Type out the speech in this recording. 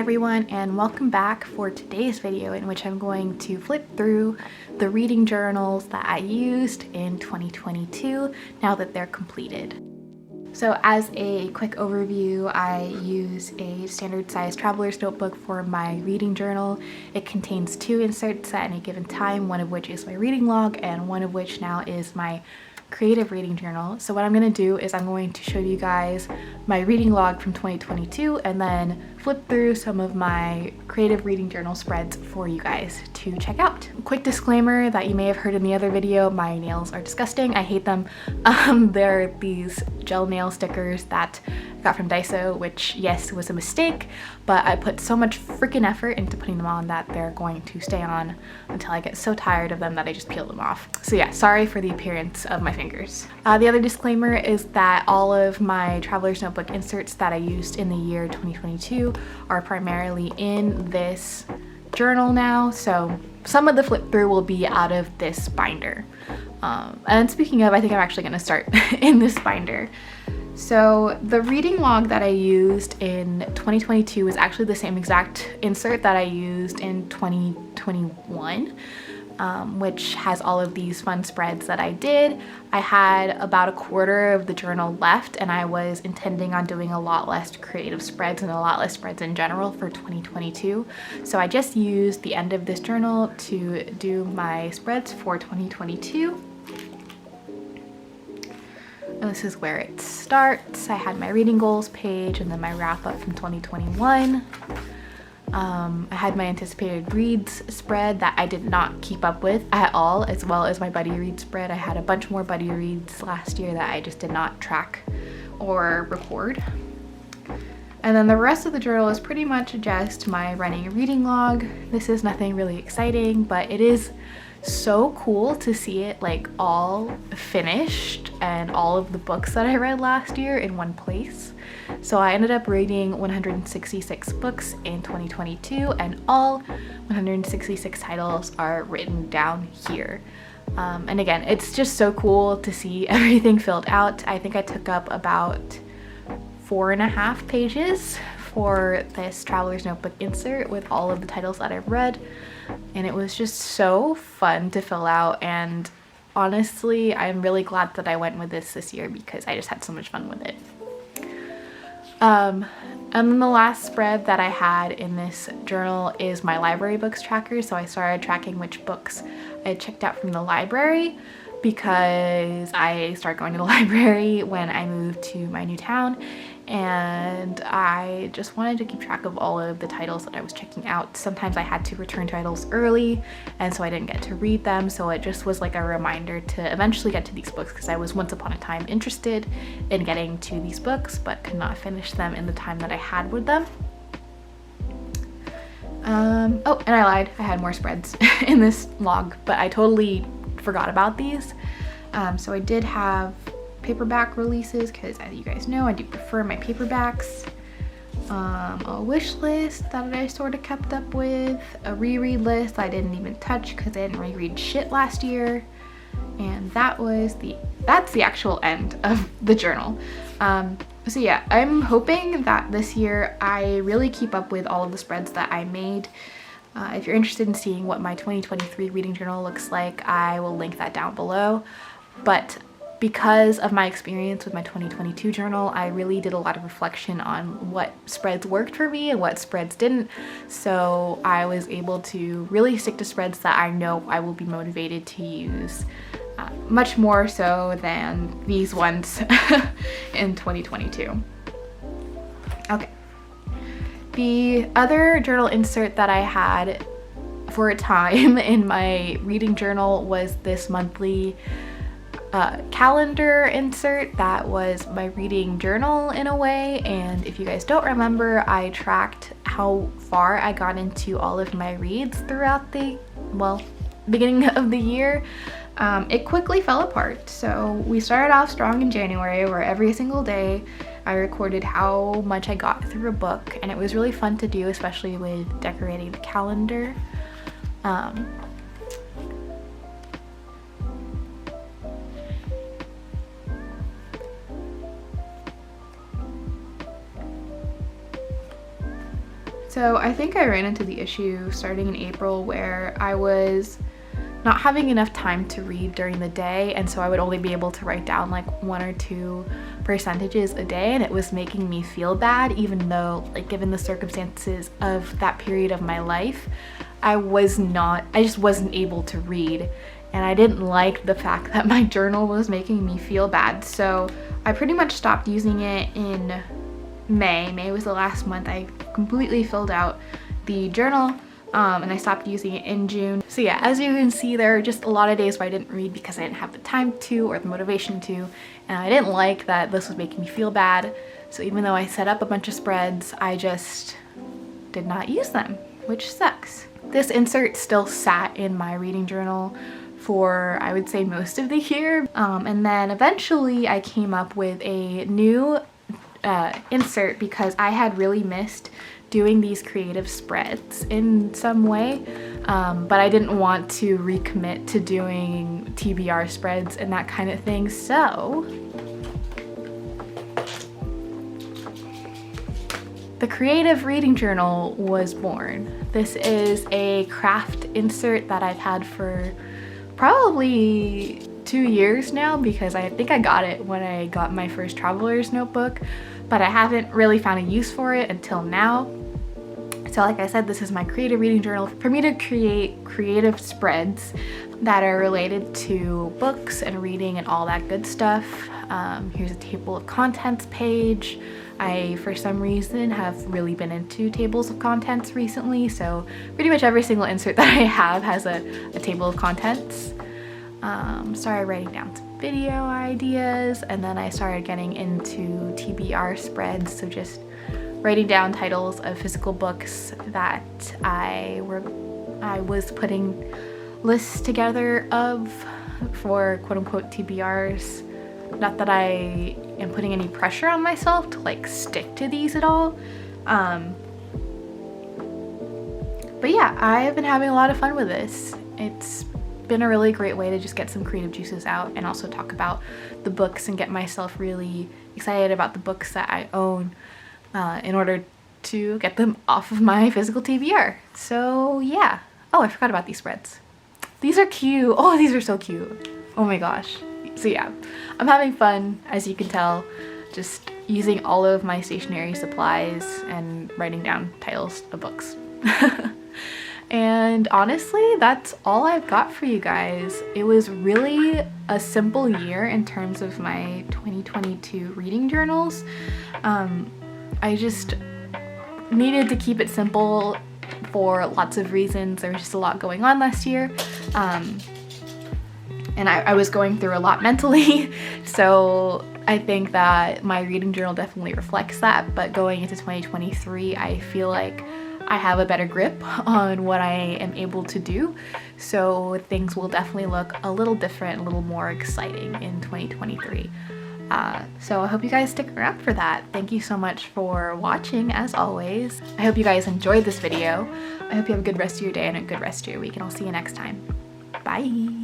everyone, and welcome back for today's video, in which I'm going to flip through the reading journals that I used in 2022 now that they're completed. So as a quick overview, I use a standard size traveler's notebook for my reading journal. It contains 2 inserts at any given time, one of which is my reading log and one of which now is my creative reading journal. So what I'm going to do is I'm going to show you guys my reading log from 2022 and then flip through some of my creative reading journal spreads for you guys to check out. Quick disclaimer that you may have heard in the other video, my nails are disgusting. I hate them. They're these gel nail stickers that I got from Daiso, which yes, was a mistake, but I put so much freaking effort into putting them on that they're going to stay on until I get so tired of them that I just peel them off. So yeah, sorry for the appearance of my fingers. The other disclaimer is that all of my traveler's notebook inserts that I used in the year 2022 are primarily in this journal now, so some of the flip through will be out of this binder. And speaking of, I think I'm actually going to start in this binder. So the reading log that I used in 2022 is actually the same exact insert that I used in 2021, which has all of these fun spreads that I did. I had about a quarter of the journal left, and I was intending on doing a lot less creative spreads and a lot less spreads in general for 2022. So I just used the end of this journal to do my spreads for 2022. And this is where it starts. I had my reading goals page and then my wrap up from 2021. I had my anticipated reads spread that I did not keep up with at all, as well as my buddy read spread. I had a bunch more buddy reads last year that I just did not track or record. And then the rest of the journal is pretty much just my running reading log. This is nothing really exciting, but it is so cool to see it like all finished and all of the books that I read last year in one place. So I ended up reading 166 books in 2022, and all 166 titles are written down here. And again, it's just so cool to see everything filled out. I think I took up about 4.5 pages for this traveler's notebook insert with all of the titles that I've read, and it was just so fun to fill out. And honestly, I'm really glad that I went with this year because I just had so much fun with it. And then the last spread that I had in this journal is my library books tracker. So I started tracking which books I had checked out from the library because I started going to the library when I moved to my new town, and I just wanted to keep track of all of the titles that I was checking out. Sometimes I had to return titles early, and so I didn't get to read them, so it just was like a reminder to eventually get to these books, because I was once upon a time interested in getting to these books but could not finish them in the time that I had with them. Oh, and I lied, I had more spreads in this log, but I totally forgot about these. So I did have paperback releases because, as you guys know, I do prefer my paperbacks. A wish list that I sort of kept up with, a reread list I didn't even touch because I didn't reread shit last year, and that's the actual end of the journal. So yeah, I'm hoping that this year I really keep up with all of the spreads that I made. If you're interested in seeing what my 2023 reading journal looks like, I will link that down below. But because of my experience with my 2022 journal, I really did a lot of reflection on what spreads worked for me and what spreads didn't. So I was able to really stick to spreads that I know I will be motivated to use, much more so than these ones in 2022. Okay. The other journal insert that I had for a time in my reading journal was this monthly calendar insert that was my reading journal in a way. And if you guys don't remember, I tracked how far I got into all of my reads throughout the beginning of the year. It quickly fell apart. So we started off strong in January, where every single day I recorded how much I got through a book, and it was really fun to do, especially with decorating the calendar. So I think I ran into the issue starting in April where I was not having enough time to read during the day, and so I would only be able to write down like 1 or 2 percentages a day, and it was making me feel bad, even though, like, given the circumstances of that period of my life, I just wasn't able to read, and I didn't like the fact that my journal was making me feel bad. So I pretty much stopped using it in May. May was the last month I completely filled out the journal. And I stopped using it in June. So yeah, as you can see, there are just a lot of days where I didn't read because I didn't have the time to or the motivation to, and I didn't like that this was making me feel bad. So even though I set up a bunch of spreads, I just did not use them, which sucks. This insert still sat in my reading journal for, I would say, most of the year. And then eventually I came up with a new insert because I had really missed doing these creative spreads in some way, but I didn't want to recommit to doing TBR spreads and that kind of thing. So the Creative Reading Journal was born. This is a craft insert that I've had for probably 2 years now, because I think I got it when I got my first traveler's notebook, but I haven't really found a use for it until now. So like I said, this is my creative reading journal for me to create creative spreads that are related to books and reading and all that good stuff. Here's a table of contents page. I, for some reason, have really been into tables of contents recently, so pretty much every single insert that I have has a table of contents. Started writing down some video ideas, and then I started getting into TBR spreads, so just writing down titles of physical books that I was putting lists together of for quote-unquote TBRs. Not that I am putting any pressure on myself to like stick to these at all. But yeah, I have been having a lot of fun with this. It's been a really great way to just get some creative juices out and also talk about the books and get myself really excited about the books that I own, in order to get them off of my physical TBR. So yeah. Oh, I forgot about these spreads. These are cute. Oh, these are so cute. Oh my gosh. So yeah, I'm having fun, as you can tell, just using all of my stationery supplies and writing down titles of books. And honestly, that's all I've got for you guys. It was really a simple year in terms of my 2022 reading journals. I just needed to keep it simple for lots of reasons. There was just a lot going on last year. And I was going through a lot mentally. So I think that my reading journal definitely reflects that. But going into 2023, I feel like I have a better grip on what I am able to do. So things will definitely look a little different, a little more exciting in 2023. So I hope you guys stick around for that. Thank you so much for watching, as always. I hope you guys enjoyed this video. I hope you have a good rest of your day and a good rest of your week, and I'll see you next time. Bye!